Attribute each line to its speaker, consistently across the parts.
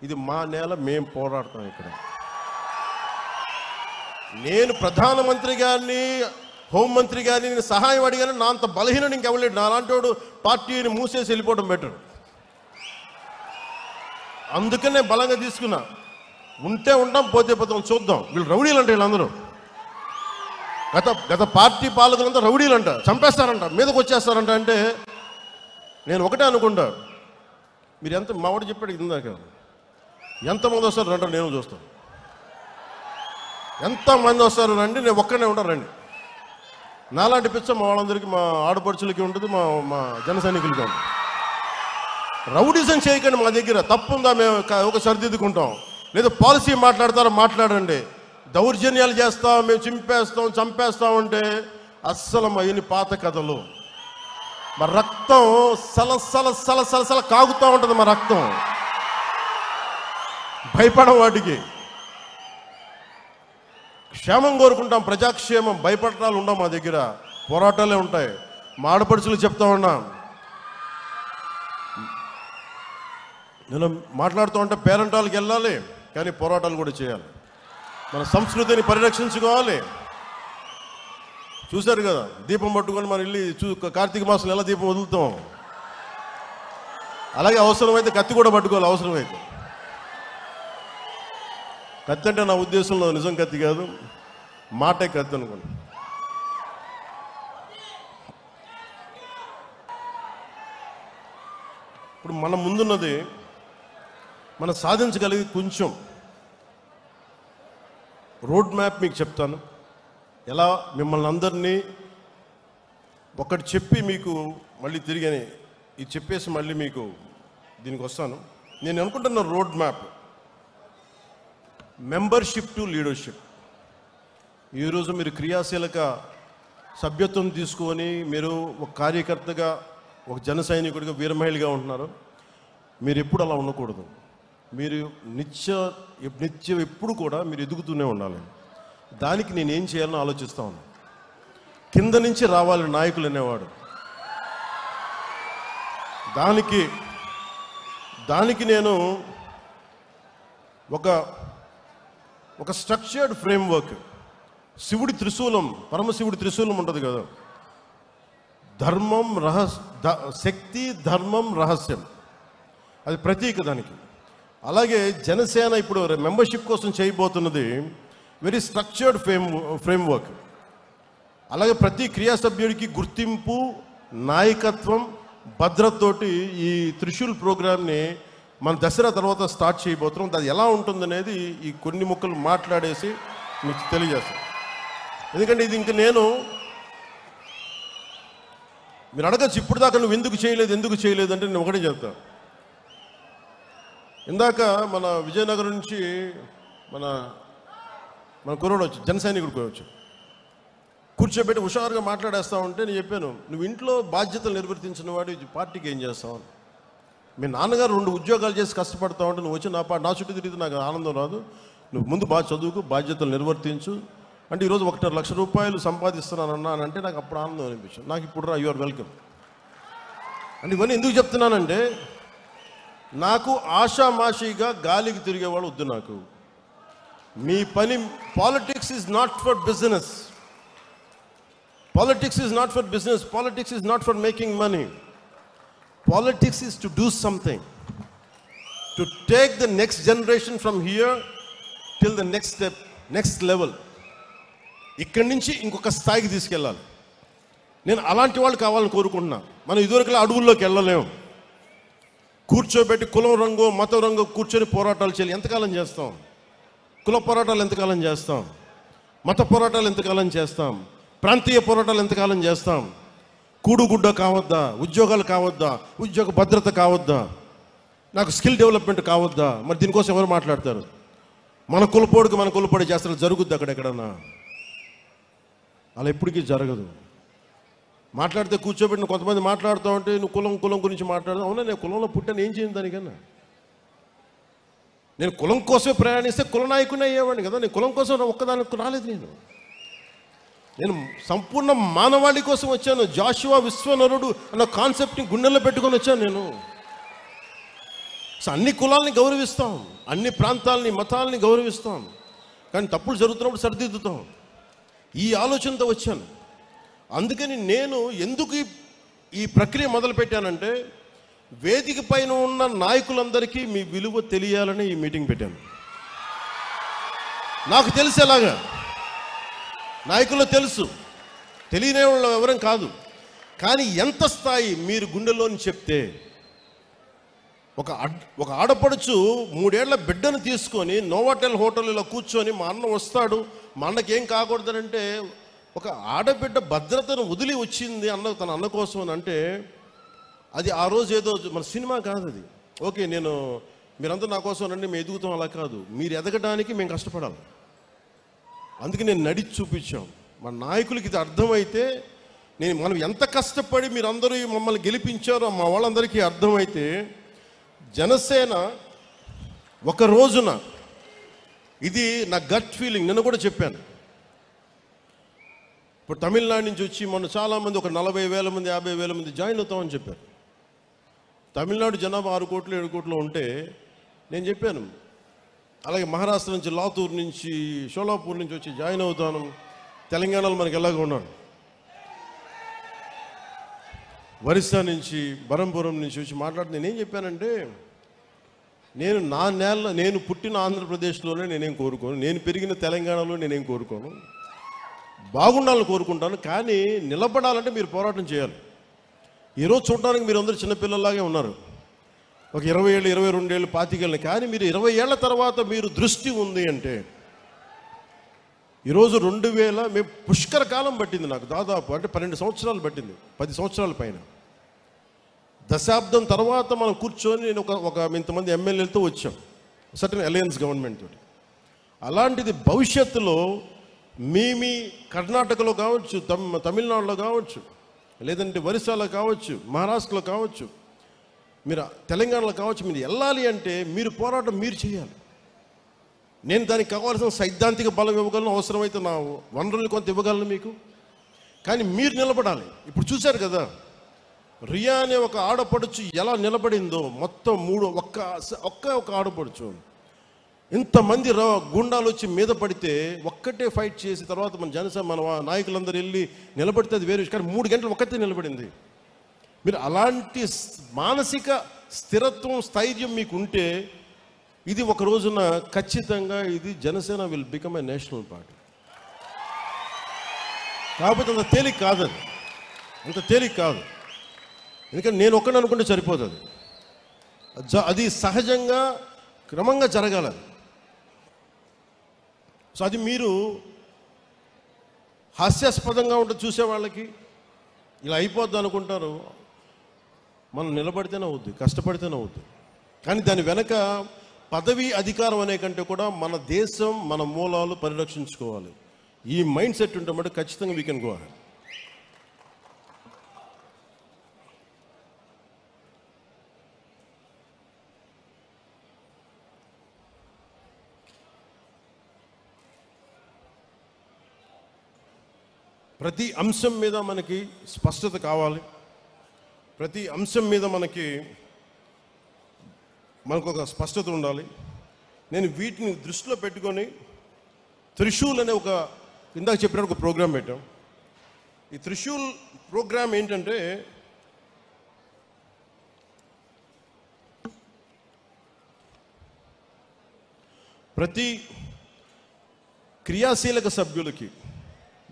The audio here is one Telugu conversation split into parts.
Speaker 1: ఇది మా నేల, మేము పోరాడతాం ఇక్కడ. నేను ప్రధానమంత్రి గారిని, హోంమంత్రి గారిని నేను సహాయం అడిగాను. నా అంత బలహీన ఇంకెవలేడు. నా అలాంటి వాడు పార్టీని మూసేసి వెళ్ళిపోవడం బెటర్. అందుకనే బలంగా తీసుకున్నా. ఉంటే ఉంటాం, పోతే పోతాం, చూద్దాం. వీళ్ళు రౌడీలు అంటే వీళ్ళందరూ గత పార్టీ పాలకులంతా రౌడీలు అంట, చంపేస్తారంట, మీదకి వచ్చేస్తారంట. అంటే నేను ఒకటే అనుకుంటా, మీరు ఎంత మా వాడు చెప్పాడు ఇందాక, ఎంతమంది వస్తారు రండి, నేను చూస్తాను. ఎంతమంది వస్తారు రండి, నేను ఒక్కనే ఉంటాను రండి. నాలాంటి పిచ్చ మా వాళ్ళందరికీ, మా ఆడపడుచులకి ఉంటుంది, మా జన సైనికులకి ఉంటుంది. రౌడీజం చేయకండి. మా దగ్గర తప్పుందా మేము ఒక సరిదిద్దుకుంటాం. లేదా పాలసీ మాట్లాడతారా, మాట్లాడండి. దౌర్జన్యాలు చేస్తాం, మేము చింపేస్తాం, చంపేస్తామంటే అస్సలు మా ఇన్ని పాత కథలు. మా రక్తం సలసల సలసల కాగుతూ ఉంటుంది. మా రక్తం భయపడం. వాటికి క్షేమం కోరుకుంటాం, ప్రజాక్షేమం. భయపడటాలు ఉండవు మా దగ్గర, పోరాటాలే ఉంటాయి. మా ఆడపడుచులు చెప్తా ఉన్నాం. నేను మాట్లాడుతూ ఉంటే పేరెంటాలకు వెళ్ళాలి, కానీ పోరాటాలు కూడా చేయాలి. మన సంస్కృతిని పరిరక్షించుకోవాలి. చూశారు కదా, దీపం పట్టుకొని మనం వెళ్ళి కార్తీక మాసంలో ఎలా దీపం వదులుతాం, అలాగే అవసరమైతే కత్తి కూడా పట్టుకోవాలి. అవసరమైతే కత్తి అంటే నా ఉద్దేశంలో నిజం కత్తి కాదు, మాటే కత్తి అనుకోండి. ఇప్పుడు మన ముందున్నది, మనం సాధించగలిగి కొంచెం రోడ్ మ్యాప్ మీకు చెప్తాను. ఎలా మిమ్మల్ని అందరినీ ఒకటి చెప్పి మీకు మళ్ళీ తిరిగి ఇది చెప్పేసి మళ్ళీ మీకు దీనికి వస్తాను. నేను అనుకుంటున్న road map, membership to leadership. ఈరోజు మీరు క్రియాశీలక సభ్యత్వం తీసుకొని మీరు ఒక కార్యకర్తగా, ఒక జన సైనికుడిగా, వీరమహిళగా ఉంటున్నారు. మీరు ఎప్పుడు అలా ఉండకూడదు. మీరు నిత్యం ఎప్పుడు కూడా మీరు ఎదుగుతూనే ఉండాలి. దానికి నేను ఏం చేయాలని ఆలోచిస్తా ఉన్నాను. కింద నుంచి రావాలి నాయకులు అనేవాడు. దానికి నేను ఒక స్ట్రక్చర్డ్ ఫ్రేమ్వర్క్, శివుడి త్రిశూలం, పరమశివుడి త్రిశూలం ఉంటుంది కదా, ధర్మం శక్తి, ధర్మం, రహస్యం, అది ప్రతీక దానికి. అలాగే జనసేన ఇప్పుడు మెంబర్షిప్ కోసం చేయబోతున్నది వెరీ స్ట్రక్చర్డ్ ఫ్రేమ్వర్క్. అలాగే ప్రతి క్రియా సభ్యుడికి గుర్తింపు, నాయకత్వం, భద్రతతోటి ఈ త్రిశూల్ ప్రోగ్రామ్ని మన దసరా తర్వాత స్టార్ట్ చేయబోతున్నాం. అది ఎలా ఉంటుందనేది ఈ కొన్ని ముక్కలు మాట్లాడేసి మీకు తెలియజేస్తాను. ఎందుకంటే ఇది ఇంక మీరు అడగచ్చు, ఇప్పుడు దాకా నువ్వు ఎందుకు చేయలేదు అంటే నేను ఒకటే చెప్తాను. ఇందాక మన విజయనగరం నుంచి మన కుర్రోడు వచ్చి, జన సైనికుడు వచ్చి కూర్చోబెట్టి హుషారుగా మాట్లాడేస్తా ఉంటే నేను చెప్పాను, నువ్వు ఇంట్లో బాధ్యతలు నిర్వర్తించిన వాడు పార్టీకి ఏం చేస్తావు? మీ నాన్నగారు 2 ఉద్యోగాలు చేసి కష్టపడతా ఉంటే నువ్వు వచ్చి నా చుట్టూ తిరిగితే నాకు ఆనందం రాదు. నువ్వు ముందు బాగా చదువుకు, బాధ్యతలు నిర్వర్తించు. అంటే ఈరోజు 1.5 లక్ష రూపాయలు సంపాదిస్తున్నానన్నానంటే నాకు అప్పుడు ఆనందం అనిపించింది. నాకు ఇప్పుడు రా, యు ఆర్ వెల్కమ్. అంటే ఇవన్నీ ఎందుకు చెప్తున్నానంటే, నాకు ఆషామాషిగా గాలికి తిరిగేవాళ్ళు వద్దు. నాకు మీ పని, politics is not for business. Politics is not for business. Politics is not for making money. Politics is to do something. To take the next generation from here till the next step, next level. ఇక్కడి నుంచి ఇంకొక స్థాయికి తీసుకెళ్ళాలి. నేను అలాంటి వాళ్ళు కావాలని కోరుకుంటున్నా. మనం ఇదివరకులా అడవుల్లోకి వెళ్ళలేము. కూర్చోబెట్టి కులం రంగు, మతం రంగు కూర్చొని పోరాటాలు చేయాలి. ఎంతకాలం చేస్తాం? కుల పోరాటాలు ఎంతకాలం చేస్తాం? మత పోరాటాలు ఎంతకాలం చేస్తాం? ప్రాంతీయ పోరాటాలు ఎంతకాలం చేస్తాం? కూడుగుడ్డ కావద్దా? ఉద్యోగాలు కావద్దా? ఉద్యోగ భద్రత కావద్దా? నాకు స్కిల్ డెవలప్మెంట్ కావద్దా? మరి దీనికోసం ఎవరు మాట్లాడతారు? మన కులపోడి చేస్తారు. జరుగుద్ది అక్కడెక్కడన్నా? అలా ఎప్పటికీ జరగదు. మాట్లాడితే కూర్చోబెట్టిన కొంతమంది మాట్లాడుతూ ఉంటే నువ్వు కులం గురించి మాట్లాడదు. అవునా, నేను కులంలో పుట్టాను, ఏం చేయను దానికన్నా? నేను కులం కోసమే ప్రయాణిస్తే కుల నాయకుని అయ్యేవాడిని కదా. నేను కులం కోసం ఒక్కదానికి రాలేదు. నేను సంపూర్ణ మానవాళి కోసం వచ్చాను. జాషువా విశ్వనరుడు అన్న కాన్సెప్ట్ని గుండెల్లో పెట్టుకొని వచ్చాను. నేను సో అన్ని కులాలని గౌరవిస్తాం, అన్ని ప్రాంతాలని మతాలని గౌరవిస్తాం, కానీ తప్పులు జరుగుతున్నప్పుడు సరిదిద్దుతాం. ఈ ఆలోచనతో వచ్చాను. అందుకని నేను ఎందుకు ఈ ప్రక్రియ మొదలుపెట్టానంటే, వేదిక పైన ఉన్న నాయకులందరికీ మీ విలువ తెలియాలని ఈ మీటింగ్ పెట్టాను. నాకు తెలిసేలాగా, నాయకులు తెలుసు, తెలియని వాళ్ళు ఎవరం కాదు, కానీ ఎంత స్థాయి మీరు గుండెలోని చెప్తే. ఒక ఆడపడుచు 3 ఏళ్ల బిడ్డను తీసుకొని నోవాటెల్ హోటల్లో కూర్చొని మా అన్న వస్తాడు, మా అన్నకి ఏం కాకూడదనంటే, ఒక ఆడబిడ్డ భద్రతను వదిలి వచ్చింది తన అన్న కోసం అని అంటే, అది ఆ రోజు ఏదో మన సినిమా కాదు అది. ఓకే, మీరంతా నా కోసం రండి, మేము ఎదుగుతాం, అలా కాదు. మీరు ఎదగడానికి మేము కష్టపడాలి. అందుకే నేను నడిచి చూపించాం. మన నాయకులకి ఇది అర్థమైతే, మనం ఎంత కష్టపడి మీరందరూ మమ్మల్ని గెలిపించారో మా వాళ్ళందరికీ అర్థమైతే, జనసేన ఒక రోజున, ఇది నా గట్ ఫీలింగ్, నిన్న కూడా చెప్పాను. ఇప్పుడు తమిళనాడు నుంచి వచ్చి మొన్న చాలామంది, ఒక 40,000 మంది 50,000 మంది జాయిన్ అవుతామని చెప్పారు. తమిళనాడు జనాభా 6 కోట్లు 7 కోట్లు ఉంటే నేను చెప్పాను, అలాగే మహారాష్ట్ర నుంచి, లాతూర్ నుంచి, షోలాపూర్ నుంచి వచ్చి జాయిన్ అవుతాను. తెలంగాణలో మనకి ఎలాగ ఉన్నాడు, ఒరిస్సా నుంచి, బరంపురం నుంచి వచ్చి మాట్లాడుతూ నేనేం చెప్పానంటే, నేను పుట్టిన ఆంధ్రప్రదేశ్లోనే నేనేం కోరుకోను, నేను పెరిగిన తెలంగాణలో నేనేం కోరుకోను, బాగుండాలని కోరుకుంటాను. కానీ నిలబడాలంటే మీరు పోరాటం చేయాలి. ఈరోజు చూడడానికి మీరు అందరూ చిన్నపిల్లలాగే ఉన్నారు, ఒక 20 ఏళ్ళు 22 ఏళ్ళు 25 ఏళ్ళు, కానీ మీరు 20 ఏళ్ల తర్వాత మీరు దృష్టి ఉంది అంటే, ఈరోజు 2000 మేము పుష్కర కాలం పట్టింది నాకు, దాదాపు అంటే 12 సంవత్సరాలు పట్టింది, 10 సంవత్సరాల పైన, దశాబ్దం తర్వాత మనం కూర్చొని నేను ఒక ఇంతమంది ఎమ్మెల్యేలతో వచ్చాం, సర్టన్ అలయన్స్ గవర్నమెంట్ తోటి. అలాంటిది భవిష్యత్తులో మీ కర్ణాటకలో కావచ్చు, తమిళనాడులో కావచ్చు, లేదంటే ఒరిస్సాలో కావచ్చు, మహారాష్ట్రలో కావచ్చు, మీరు తెలంగాణలో కావచ్చు, మీరు వెళ్ళాలి అంటే మీరు పోరాటం మీరు చేయాలి. నేను దానికి కావాల్సిన సైద్ధాంతిక బలం ఇవ్వగలను, అవసరమైతే నా వనరులు కొంత ఇవ్వగలను మీకు, కానీ మీరు నిలబడాలి. ఇప్పుడు చూశారు కదా, రియా అనే ఒక ఆడపడుచు ఎలా నిలబడిందో, మొత్తం ఒక్క ఆడపడుచు, ఇంతమంది గుండాలు వచ్చి మీద పడితే ఒక్కటే ఫైట్ చేసి తర్వాత మన నాయకులందరూ వెళ్ళి నిలబడితే అది వేరే, కానీ 3 గంటలు ఒక్కతే నిలబడింది. మీరు అలాంటి మానసిక స్థిరత్వం, స్థైర్యం మీకు ఉంటే, ఇది ఒక రోజున ఖచ్చితంగా ఇది Janasena will become a national party. కాకపోతే అంత తేలిక కాదు, అంత తేలిక కాదు. ఎందుకంటే నేను ఒక్కడిని అనుకుంటే సరిపోతుంది, అది సహజంగా క్రమంగా జరగాలి. సో అది మీరు హాస్యాస్పదంగా ఉంటుంది చూసేవాళ్ళకి, ఇలా అయిపోద్ది అనుకుంటారు. మనం నిలబడితేనే అవుద్ది, కష్టపడితేనే అవుద్ది. కానీ దాని వెనక పదవి అధికారం అనే కంటే కూడా మన దేశం, మన మూలాలు పరిరక్షించుకోవాలి. ఈ మైండ్ సెట్ ఉంటే మటు ఖచ్చితంగా వీ కెన్ గో అహెడ్. ప్రతి అంశం మీద మనకి స్పష్టత కావాలి, ప్రతి అంశం మీద మనకు ఒక స్పష్టత ఉండాలి. నేను వీటిని దృష్టిలో పెట్టుకొని త్రిశూల్ అనే ఇందాక చెప్పిన ఒక ప్రోగ్రాం పెట్టాం. ఈ త్రిశూల్ ప్రోగ్రాం ఏంటంటే, ప్రతి క్రియాశీలక సభ్యులకి,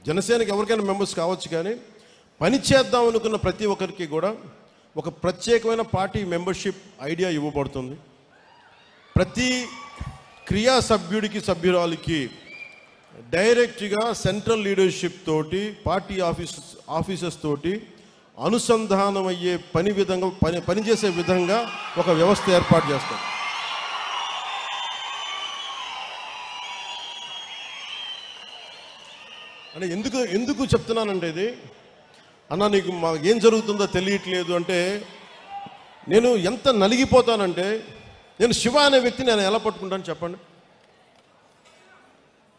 Speaker 1: జనసేనకి ఎవరికైనా మెంబర్స్ కావచ్చు, కానీ పని చేద్దాం అనుకున్న ప్రతి ఒక్కరికి కూడా ఒక ప్రత్యేకమైన పార్టీ మెంబర్షిప్ ఐడియా ఇవ్వబడుతుంది. ప్రతి క్రియా సభ్యుడికి, సభ్యురాలికి డైరెక్ట్గా సెంట్రల్ లీడర్షిప్ తోటి, పార్టీ ఆఫీసర్స్ తోటి అనుసంధానం అయ్యే పనిచేసే విధంగా ఒక వ్యవస్థ ఏర్పాటు చేస్తారు. అంటే ఎందుకు చెప్తున్నానంటే, ఇది అన్న నీకు ఏం జరుగుతుందో తెలియట్లేదు అంటే, నేను ఎంత నలిగిపోతానంటే, నేను శివ అనే వ్యక్తిని నేను ఎలా పట్టుకుంటాను చెప్పండి.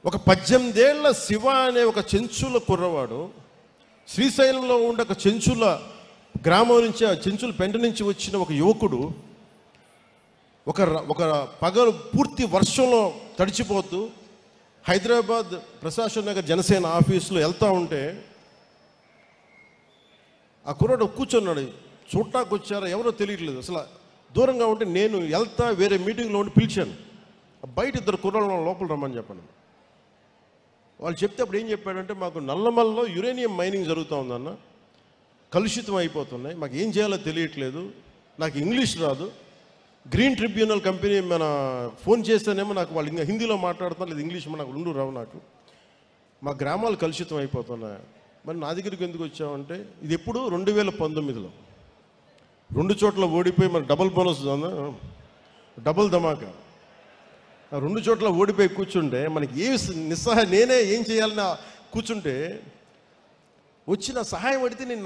Speaker 1: ఒక 18 ఏళ్ల శివ అనే ఒక చెంచుల కుర్రవాడు, శ్రీశైలంలో ఉండే ఒక చెంచుల గ్రామం నుంచి, ఆ చెంచుల పెంట నుంచి వచ్చిన ఒక యువకుడు ఒక పగలు పూర్తి వర్షంలో తడిచిపోతూ హైదరాబాద్ ప్రశాసన్ నగర్ జనసేన ఆఫీసులో వెళ్తూ ఉంటే ఆ కుర్రాడు కూర్చున్నాడు. చూడటానికి వచ్చారా ఎవరో తెలియట్లేదు. అసలు దూరంగా ఉంటే నేను వెళ్తా వేరే మీటింగ్లో ఉండి పిలిచాను. బయట ఇద్దరు కుర్రాళ్ళు లోపల రమ్మని చెప్పండి. వాళ్ళు చెప్తే అప్పుడు ఏం చెప్పాడంటే, మాకు నల్లమల్లో యురేనియం మైనింగ్ జరుగుతూ ఉందన్న, కలుషితం అయిపోతున్నాయి, మాకు ఏం చేయాలో తెలియట్లేదు, నాకు ఇంగ్లీష్ రాదు, గ్రీన్ ట్రిబ్యునల్ కంపెనీ మన ఫోన్ చేస్తేనేమో నాకు వాళ్ళు ఇంకా హిందీలో మాట్లాడుతున్నారు, లేదు ఇంగ్లీష్ నాకు రెండు రావు, నాకు మా గ్రామాలు కలుషితం అయిపోతున్నాయి, మరి నా దగ్గరికి ఎందుకు వచ్చామంటే ఇది ఎప్పుడు 2019లో 2 చోట్ల ఓడిపోయి మరి డబుల్ బోనస్ డబుల్ ధమాకా 2 చోట్ల ఓడిపోయి కూర్చుంటే మనకి ఏ నిస్సహాయ నేనే ఏం చేయాలని కూర్చుంటే వచ్చిన సహాయం అడిగితే నేను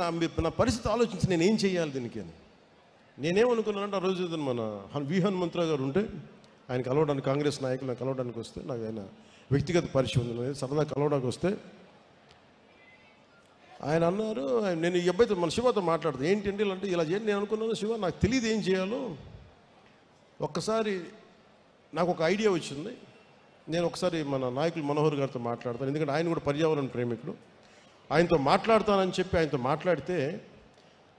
Speaker 1: నా పరిస్థితి ఆలోచించి నేను ఏం చేయాలి దీనికి అని నేనేమనుకున్నానంటే, ఆ రోజు మన వి హనుమంతరావు గారు ఉంటే ఆయన కలవడానికి, కాంగ్రెస్ నాయకులు కలవడానికి వస్తే, నాకు ఆయన వ్యక్తిగత పరిచయం ఉంది, సరదా కలవడానికి వస్తే ఆయన అన్నారు, నేను ఈ అబ్బాయితో మన శివతో మాట్లాడుతాను, ఏంటంటే ఇలా అంటే ఇలా చేయండి. నేను అనుకున్నాను, శివ నాకు తెలియదు ఏం చేయాలో, ఒక్కసారి నాకు ఒక ఐడియా వచ్చింది, నేను ఒకసారి మన నాయకులు మనోహర్ గారితో మాట్లాడతాను, ఎందుకంటే ఆయన కూడా పర్యావరణ ప్రేమికుడు, ఆయనతో మాట్లాడతానని చెప్పి ఆయనతో మాట్లాడితే,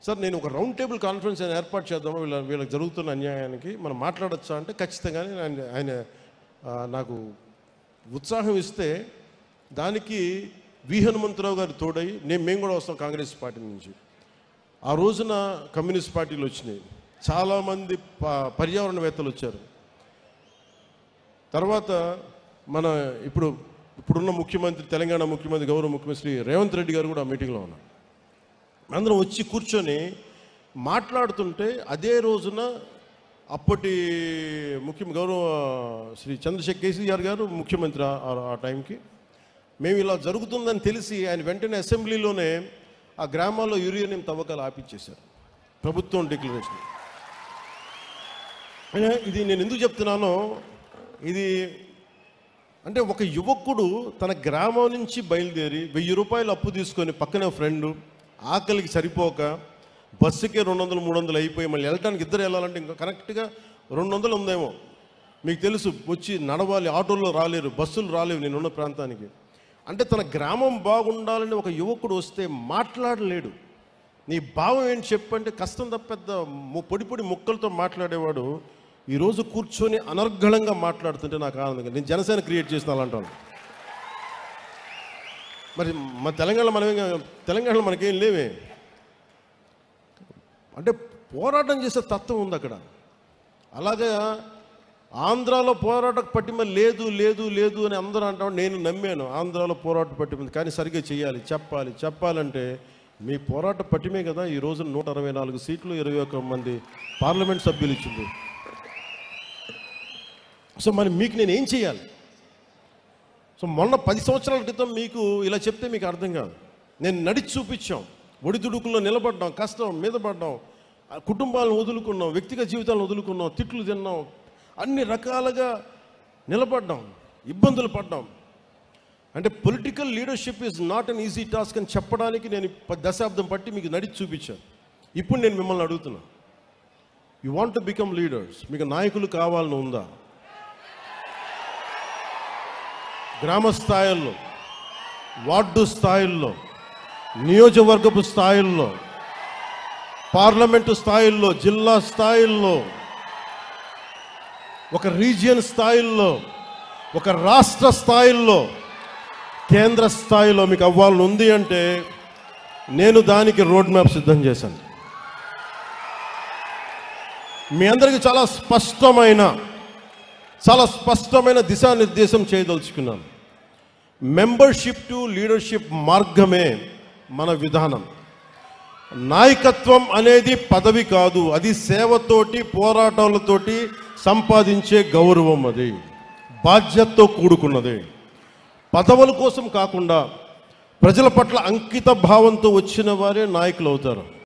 Speaker 1: సార్ నేను ఒక రౌండ్ టేబుల్ కాన్ఫరెన్స్ ఆయన ఏర్పాటు చేద్దాము, వీళ్ళకి జరుగుతున్న అన్యాయానికి మనం మాట్లాడచ్చా అంటే ఖచ్చితంగానే ఆయన నాకు ఉత్సాహం ఇస్తే దానికి వి హనుమంతరావు గారు తోడై మేము కూడా వస్తాం కాంగ్రెస్ పార్టీ నుంచి. ఆ రోజున కమ్యూనిస్ట్ పార్టీలు వచ్చినాయి, చాలామంది పర్యావరణవేత్తలు వచ్చారు. తర్వాత మన ఇప్పుడున్న ముఖ్యమంత్రి, తెలంగాణ ముఖ్యమంత్రి, గౌరవ ముఖ్యమంత్రి శ్రీ రేవంత్ రెడ్డి గారు కూడా ఆ మీటింగ్లో ఉన్నారు. అందరం వచ్చి కూర్చొని మాట్లాడుతుంటే అదే రోజున అప్పటి గౌరవ శ్రీ చంద్రశేఖర్ కేసీఆర్ గారు ముఖ్యమంత్రి ఆ టైంకి, మేము ఇలా జరుగుతుందని తెలిసి ఆయన వెంటనే అసెంబ్లీలోనే ఆ గ్రామాల్లో యురేనియం తవ్వకాలు ఆపించేశారు, ప్రభుత్వం డిక్లరేషన్. ఇది నేను ఎందుకు చెప్తున్నానో, ఇది అంటే ఒక యువకుడు తన గ్రామం నుంచి బయలుదేరి 1000 రూపాయలు అప్పు తీసుకొని పక్కనే ఫ్రెండు, ఆకలికి సరిపోక బస్సుకే 200-300 అయిపోయి మళ్ళీ వెళ్ళటానికి ఇద్దరు వెళ్ళాలంటే ఇంకా కరెక్ట్గా 200 ఉందేమో, మీకు తెలుసు, వచ్చి నడవాలి, ఆటోల్లో రాలేరు, బస్సులు రాలేవు నేనున్న ప్రాంతానికి. అంటే తన గ్రామం బాగుండాలని ఒక యువకుడు వస్తే మాట్లాడలేడు. నీ భావం ఏంటి చెప్పంటే కష్టం తప్ప పెద్ద పొడి ముక్కలతో మాట్లాడేవాడు ఈరోజు కూర్చొని అనర్గళంగా మాట్లాడుతుంటే నాకు ఆనందంగా, నేను జనసేన క్రియేట్ చేసిన అలాంటాను. మరి మన తెలంగాణలో మనకేం లేవే, అంటే పోరాటం చేసే తత్వం ఉంది అక్కడ. అలాగే ఆంధ్రాలో పోరాట పట్టిమ లేదు లేదు లేదు అని అందరూ అంటాం, నేను నమ్మాను ఆంధ్రాలో పోరాట పట్టిమ, కానీ సరిగ్గా చేయాలి, చెప్పాలంటే మీ పోరాట పట్టిమే కదా ఈ రోజు 164 సీట్లు 21 మంది పార్లమెంట్ సభ్యులు ఇచ్చింది. సో మరి మీకు నేను ఏం చేయాలి? సో మొన్న 10 సంవత్సరాల క్రితం మీకు ఇలా చెప్తే మీకు అర్థం కాదు. నేను నడిచి చూపించాం, ఒడిదుడుకుల్లో నిలబడ్డాం, కష్టం మీద పడ్డాం, కుటుంబాలను వదులుకున్నాం, వ్యక్తిగత జీవితాలను వదులుకున్నాం, తిట్లు తిన్నాం, అన్ని రకాలుగా నిలబడ్డాం, ఇబ్బందులు పడ్డాం. అంటే political leadership is not an easy task అని చెప్పడానికి నేను 10 దశాబ్దం పట్టి మీకు నడిచి చూపించాను. ఇప్పుడు నేను మిమ్మల్ని అడుగుతున్నా, you want to become leaders, మీకు నాయకులు కావాలని ఉందా? గ్రామ స్థాయిల్లో, వార్డు స్థాయిల్లో, నియోజకవర్గపు స్థాయిల్లో, పార్లమెంటు స్థాయిల్లో, జిల్లా స్థాయిల్లో, ఒక రీజియన్ స్థాయిల్లో, ఒక రాష్ట్ర స్థాయిల్లో, కేంద్ర స్థాయిలో మీకు అవ్వాలని ఉంది అంటే నేను దానికి రోడ్ మ్యాప్ సిద్ధం చేశాను. మీ అందరికీ చాలా స్పష్టమైన దిశానిర్దేశం చేయదలుచుకున్నాను. మెంబర్షిప్ టు లీడర్షిప్ మార్గమే మన విధానం. నాయకత్వం అనేది పదవి కాదు, అది సేవతోటి, పోరాటాలతోటి సంపాదించే గౌరవం, అది బాధ్యతతో కూడుకున్నది. పదవుల కోసం కాకుండా ప్రజల పట్ల అంకిత భావంతో వచ్చిన వారే నాయకులు అవుతారు.